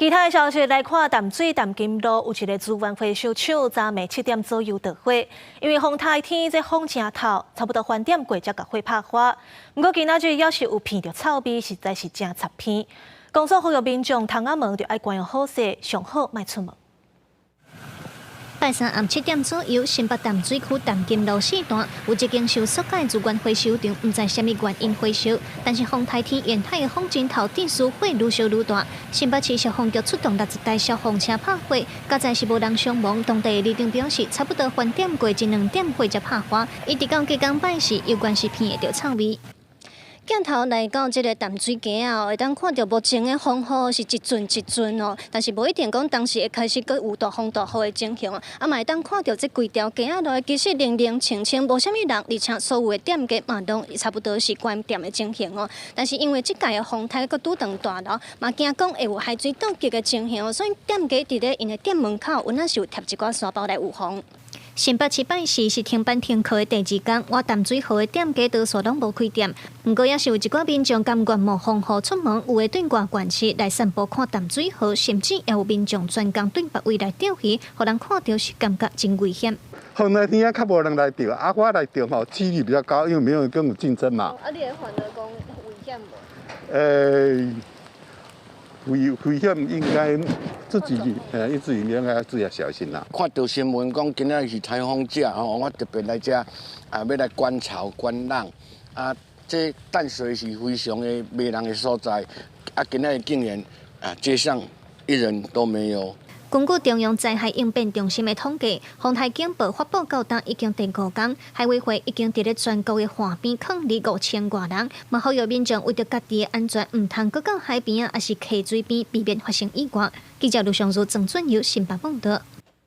其他的消息来看，淡水淡金路有一个资源回收厂，昨暝7点左右着火，因为风太天，这风正透，差不多翻点过才甲火拍花。不过今仔日要是有闻到臭味，实在是真插鼻。公所呼吁民众窗仔门就爱关用好势，上好莫出门。拜三暗7点左右，新北淡水区淡金路4段有一间受塑胶资源回收场，唔知什么原因回收，但是风太天沿海的风真透，电磁火愈烧愈大。新北市消防局出动60台消防车拍火，加在是无人伤亡。当地的里长表示，差不多翻点过1-2点火才拍花，一直到加工摆时，有关是闻会到臭味。镜头来到这个淡水街啊，会当看到目前的风雨是一阵一阵哦，但是无一定讲当时会开始佮有大风大雨的情形啊。嘛会当看到这规条街啊，其实零零清清，无啥物人，而且所有的店家嘛拢差不多是关店的情形哦。但是因为即届的风台佮拄当大楼，嘛惊讲会有海水倒击的情形哦，所以店家伫咧因的店门口，有那是有贴一寡沙包来预防。新北市拜四是停班停课的第2天，我淡水河的店家多数拢无开店，不过也是有一寡民众甘愿冒风雨出门，有的蹛外县市来散步看淡水河，甚至也有民众专工蹛别位来钓鱼，互人看到是感觉真危险。风那天较无人来钓，我来钓吼，几率比较高，因为没有跟我竞争嘛。你会反而讲危险无？危险应该自己应该自己小心啦。看到新闻讲今仔是台风假吼，我特别来遮要来观潮观浪这淡水是非常的迷人的所在今仔竟然街上一人都没有。根据中央灾害应变中心的统计，风台警报发布到今已经第5天，海委会已经伫咧全国的海边抗离5000多人，嘛呼吁民众为着家己的安全，唔通搁到海边啊，还是溪水边，避免发生意外。记者卢尚如、郑俊尧、新北报道。